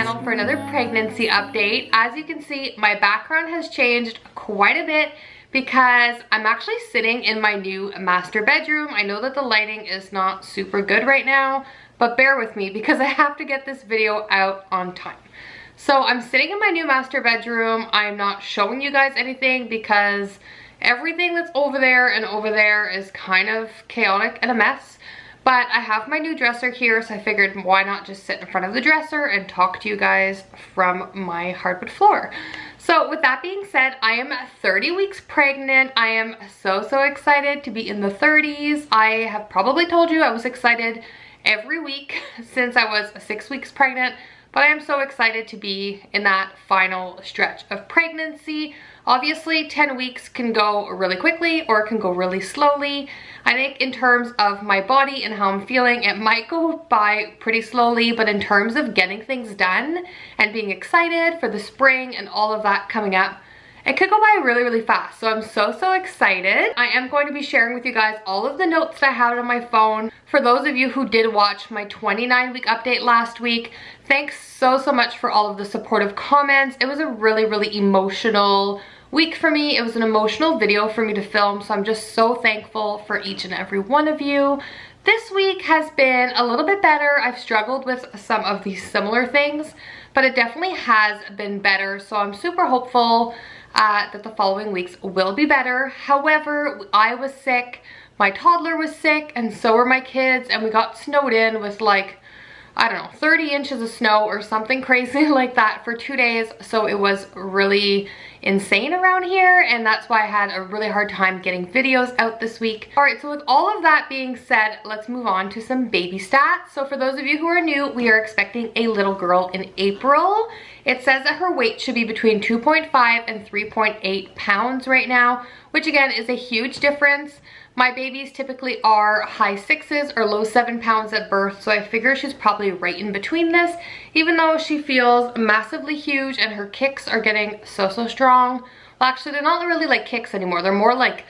channel for another pregnancy update. As you can see, my background has changed quite a bit because I'm actually sitting in my new master bedroom. I know that the lighting is not super good right now, but bear with me because I have to get this video out on time. So I'm sitting in my new master bedroom. I'm not showing you guys anything because everything that's over there and over there is kind of chaotic and a mess. But I have my new dresser here, so I figured why not just sit in front of the dresser and talk to you guys from my hardwood floor. So with that being said, I am 30 weeks pregnant. I am so excited to be in the 30s. I have probably told you I was excited every week since I was 6 weeks pregnant, but I am so excited to be in that final stretch of pregnancy. Obviously, 10 weeks can go really quickly or it can go really slowly. I think in terms of my body and how I'm feeling, it might go by pretty slowly, but in terms of getting things done and being excited for the spring and all of that coming up, it could go by really fast. So I'm so excited. I am going to be sharing with you guys all of the notes that I have on my phone. For those of you who did watch my 29-week update last week, thanks so much for all of the supportive comments. It was a really emotional week for me. It was an emotional video for me to film, so I'm just so thankful for each and every one of you. This week has been a little bit better. I've struggled with some of these similar things, but it definitely has been better, so I'm super hopeful that the following weeks will be better. However, I was sick, my toddler was sick, and so were my kids, and we got snowed in with like, I don't know, 30 inches of snow or something crazy like that for 2 days. So it was really insane around here, and that's why I had a really hard time getting videos out this week. All right, so with all of that being said, let's move on to some baby stats. So for those of you who are new, we are expecting a little girl in April. It says that her weight should be between 2.5 and 3.8 pounds right now, which again is a huge difference. My babies typically are high 6s or low 7 pounds at birth, so I figure she's probably right in between this, even though she feels massively huge and her kicks are getting so strong. Well, actually, they're not really like kicks anymore. They're more like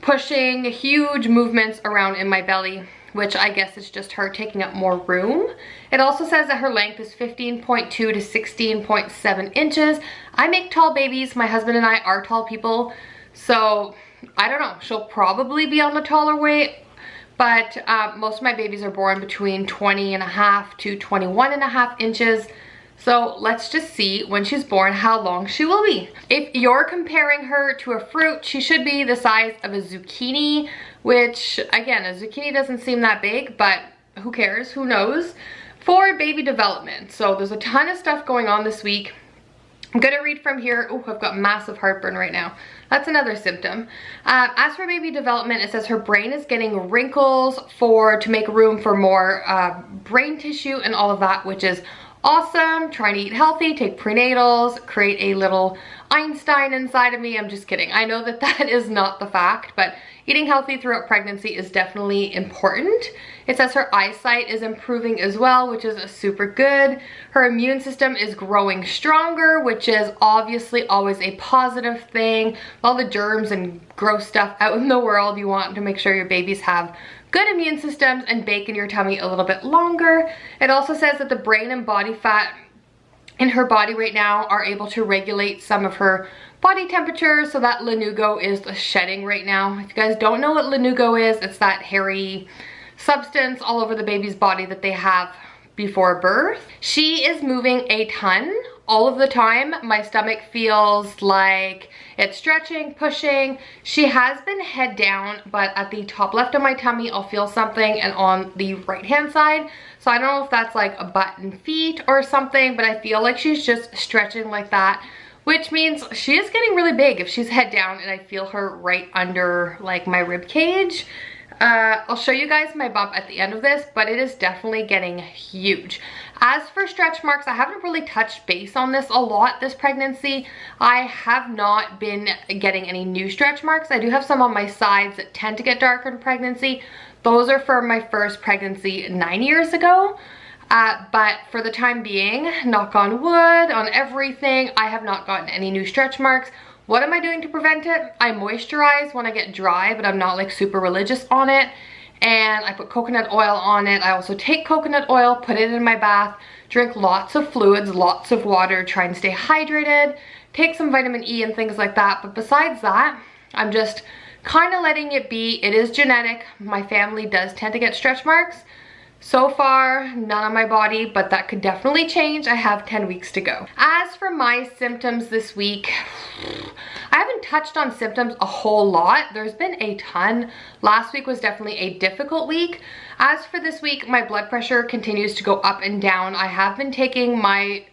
pushing huge movements around in my belly, which I guess is just her taking up more room. It also says that her length is 15.2 to 16.7 inches. I make tall babies. My husband and I are tall people, so I don't know, she'll probably be on the taller weight, but most of my babies are born between 20.5 to 21.5 inches. So let's just see when she's born how long she will be. If you're comparing her to a fruit, she should be the size of a zucchini, which again, a zucchini doesn't seem that big, but who cares, who knows? For baby development, so there's a ton of stuff going on this week. I'm gonna read from here. Oh, I've got massive heartburn right now. That's another symptom. As for baby development, it says her brain is getting wrinkles to make room for more brain tissue and all of that, which is awesome. Trying to eat healthy, take prenatals, create a little Einstein inside of me. I'm just kidding. I know that that is not the fact, but eating healthy throughout pregnancy is definitely important. It says her eyesight is improving as well, which is super good. Her immune system is growing stronger, which is obviously always a positive thing. All the germs and gross stuff out in the world, you want to make sure your babies have good immune systems and bake in your tummy a little bit longer. It also says that the brain and body fat in her body right now are able to regulate some of her body temperature, so that lanugo is shedding right now. If you guys don't know what lanugo is, it's that hairy substance all over the baby's body that they have before birth. She is moving a ton all of the time. My stomach feels like it's stretching, pushing. She has been head down, but at the top left of my tummy I'll feel something, and on the right hand side. So I don't know if that's like a butt and feet or something, but I feel like she's just stretching like that, which means she is getting really big if she's head down and I feel her right under like my rib cage. I'll show you guys my bump at the end of this, but it is definitely getting huge. As for stretch marks, I haven't really touched base on this a lot this pregnancy. I have not been getting any new stretch marks. I do have some on my sides that tend to get darker in pregnancy. Those are from my first pregnancy 9 years ago. But for the time being, knock on wood, on everything, I have not gotten any new stretch marks. What am I doing to prevent it? I moisturize when I get dry, but I'm not like super religious on it. and I put coconut oil on it. I also take coconut oil, put it in my bath, drink lots of fluids, lots of water, try and stay hydrated, take some vitamin E and things like that. But besides that, I'm just kind of letting it be. It is genetic. My family does tend to get stretch marks. So far, none on my body, but that could definitely change. I have 10 weeks to go. As for my symptoms this week, I haven't touched on symptoms a whole lot. There's been a ton. Last week was definitely a difficult week. As for this week, my blood pressure continues to go up and down. I have been taking my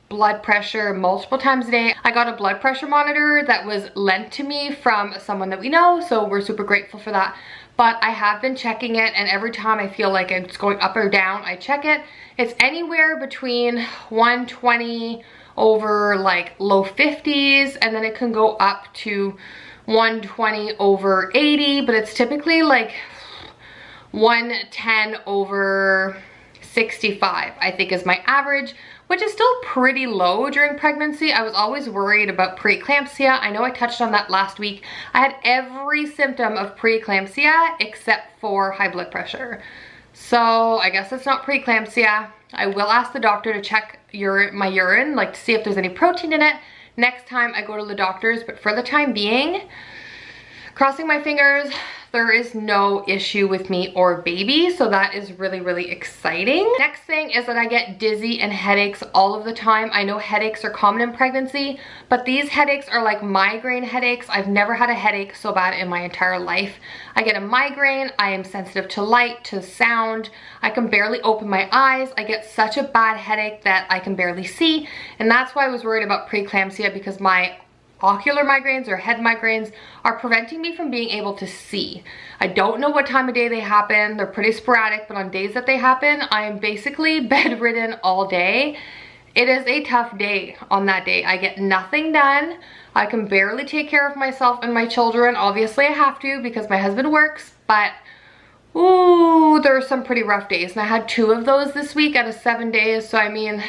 blood pressure multiple times a day. I got a blood pressure monitor that was lent to me from someone that we know, so we're super grateful for that. But I have been checking it, and every time I feel like it's going up or down, I check it. It's anywhere between 120 over like low 50s, and then it can go up to 120 over 80, but it's typically like 110 over 65, I think is my average, which is still pretty low during pregnancy. I was always worried about preeclampsia. I know I touched on that last week. I had every symptom of preeclampsia except for high blood pressure. So I guess it's not preeclampsia. I will ask the doctor to check my urine, like to see if there's any protein in it next time I go to the doctor's, but for the time being, crossing my fingers, there is no issue with me or baby, so that is really, really exciting. Next thing is that I get dizzy and headaches all of the time. I know headaches are common in pregnancy, but these headaches are like migraine headaches. I've never had a headache so bad in my entire life. I get a migraine, I am sensitive to light, to sound, I can barely open my eyes. I get such a bad headache that I can barely see, and that's why I was worried about preeclampsia, because my ocular migraines or head migraines are preventing me from being able to see. I don't know what time of day they happen. They're pretty sporadic, but on days that they happen, I am basically bedridden all day. It is a tough day on that day. I get nothing done. I can barely take care of myself and my children. Obviously I have to because my husband works, but ooh, there are some pretty rough days. And I had 2 of those this week out of 7 days, so I mean,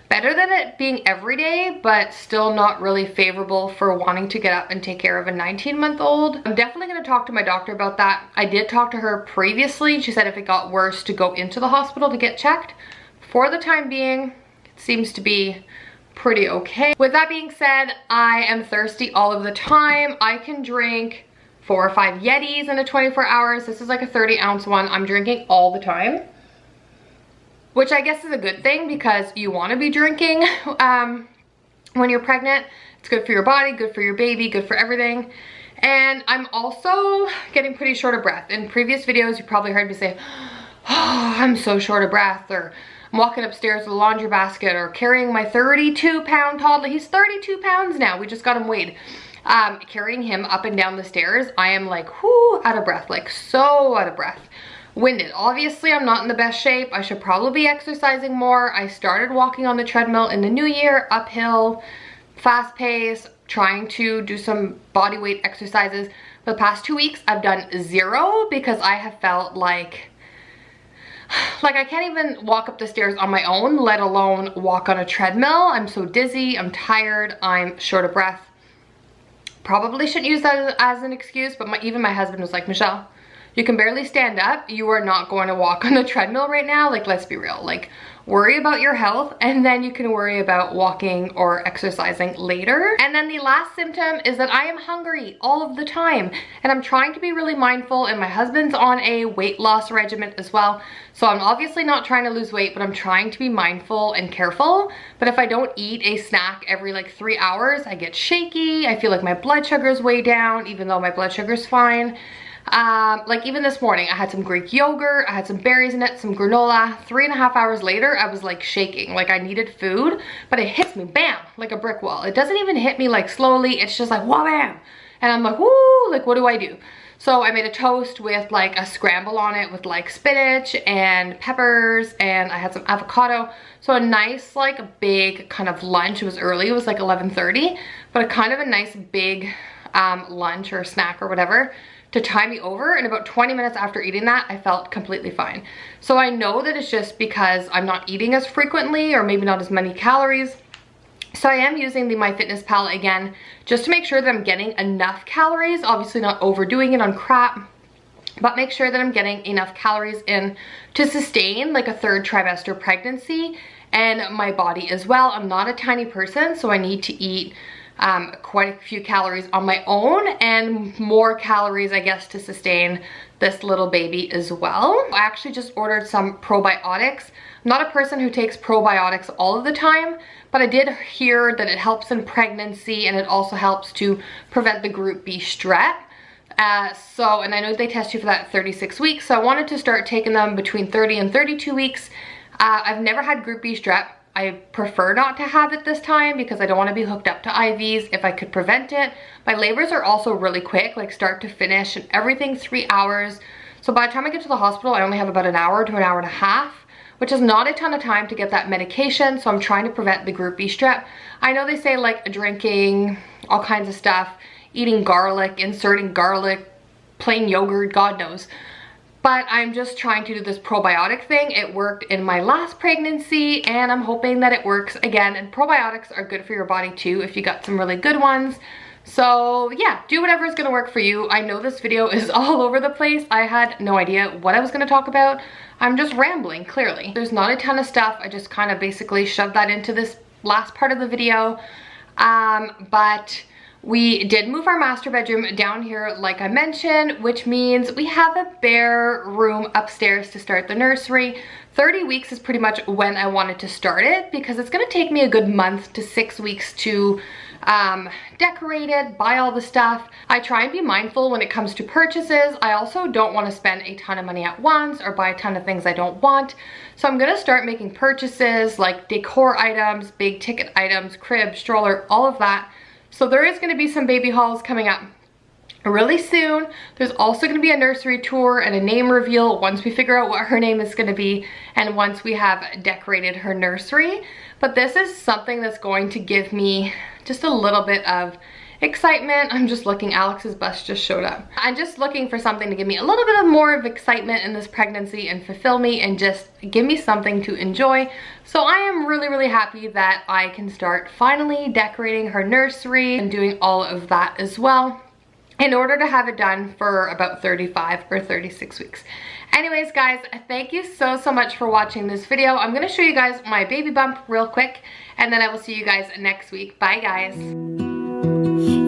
better than it being every day, but still not really favorable for wanting to get up and take care of a 19-month-old. I'm definitely going to talk to my doctor about that. I did talk to her previously. She said if it got worse to go into the hospital to get checked. For the time being, it seems to be pretty okay. With that being said, I am thirsty all of the time. I can drink 4 or 5 Yetis in a 24 hours. This is like a 30-ounce one. I'm drinking all the time, which I guess is a good thing because you want to be drinking when you're pregnant. It's good for your body, good for your baby, good for everything. And I'm also getting pretty short of breath. In previous videos, you probably heard me say, oh, I'm so short of breath, or I'm walking upstairs with a laundry basket, or carrying my 32-pound toddler. He's 32 pounds now. We just got him weighed. Carrying him up and down the stairs, I am like, whoo, out of breath, like so out of breath. Winded. Obviously, I'm not in the best shape. I should probably be exercising more. I started walking on the treadmill in the new year, uphill, fast pace, trying to do some body weight exercises. For the past 2 weeks, I've done 0 because I have felt like I can't even walk up the stairs on my own, let alone walk on a treadmill. I'm so dizzy, I'm tired, I'm short of breath. Probably shouldn't use that as an excuse, but even my husband was like, Michelle, you can barely stand up. You are not going to walk on the treadmill right now. Like, let's be real. Like, worry about your health, and then you can worry about walking or exercising later. And then the last symptom is that I am hungry all of the time, and I'm trying to be really mindful, and my husband's on a weight loss regimen as well. So I'm obviously not trying to lose weight, but I'm trying to be mindful and careful. But if I don't eat a snack every like 3 hours, I get shaky. I feel like my blood sugar is way down, even though my blood sugar is fine. Like even this morning, I had some Greek yogurt, I had some berries in it, some granola. 3.5 hours later, I was like shaking, like I needed food, but it hits me, bam, like a brick wall. It doesn't even hit me like slowly, it's just like, whoa, bam. And I'm like, whoo, like what do I do? So I made a toast with like a scramble on it with like spinach and peppers, and I had some avocado. So a nice like big kind of lunch. It was early, it was like 11:30, but a kind of a nice big lunch or snack or whatever to tie me over. And about 20 minutes after eating that, I felt completely fine. So I know that it's just because I'm not eating as frequently, or maybe not as many calories. So I am using the MyFitnessPal again, just to make sure that I'm getting enough calories, obviously not overdoing it on crap. but make sure that I'm getting enough calories in to sustain like a 3rd trimester pregnancy and my body as well. I'm not a tiny person, so I need to eat quite a few calories on my own and more calories, I guess, to sustain this little baby as well. I actually just ordered some probiotics. I'm not a person who takes probiotics all of the time, but I did hear that it helps in pregnancy and it also helps to prevent the group B strep. And I know they test you for that 36 weeks, so I wanted to start taking them between 30 and 32 weeks. I've never had group B strep. I prefer not to have it this time because I don't want to be hooked up to IVs if I could prevent it. My labors are also really quick, like start to finish, and everything 3 hours. So by the time I get to the hospital, I only have about an hour to an hour and a half, which is not a ton of time to get that medication. So I'm trying to prevent the group B strep. I know they say like drinking all kinds of stuff, eating garlic, inserting garlic, plain yogurt, God knows. But I'm just trying to do this probiotic thing. It worked in my last pregnancy and I'm hoping that it works again. And probiotics are good for your body too if you got some really good ones. So yeah, do whatever is gonna work for you. I know this video is all over the place. I had no idea what I was gonna talk about. I'm just rambling, clearly. There's not a ton of stuff. I just kind of basically shoved that into this last part of the video. But we did move our master bedroom down here, like I mentioned, which means we have a bare room upstairs to start the nursery. 30 weeks is pretty much when I wanted to start it because it's gonna take me a good month to 6 weeks to decorate it, buy all the stuff. I try and be mindful when it comes to purchases. I also don't want to spend a ton of money at once or buy a ton of things I don't want. So I'm gonna start making purchases like decor items, big ticket items, crib, stroller, all of that. So there is going to be some baby hauls coming up really soon. There's also going to be a nursery tour and a name reveal once we figure out what her name is going to be and once we have decorated her nursery. But this is something that's going to give me just a little bit of excitement. I'm just looking, Alex's bus just showed up. I'm just looking for something to give me a little bit of more of excitement in this pregnancy and fulfill me and just give me something to enjoy. So I am really, really happy that I can start finally decorating her nursery and doing all of that as well in order to have it done for about 35 or 36 weeks. Anyways, guys, thank you so much for watching this video. I'm gonna show you guys my baby bump real quick and then I will see you guys next week. Bye, guys.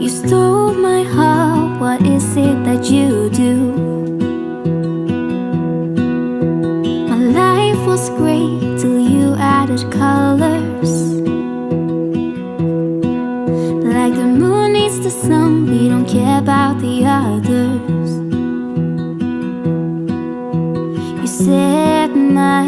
You stole my heart, what is it that you do? My life was great till you added colors. Like the moon needs the sun, we don't care about the others. You set my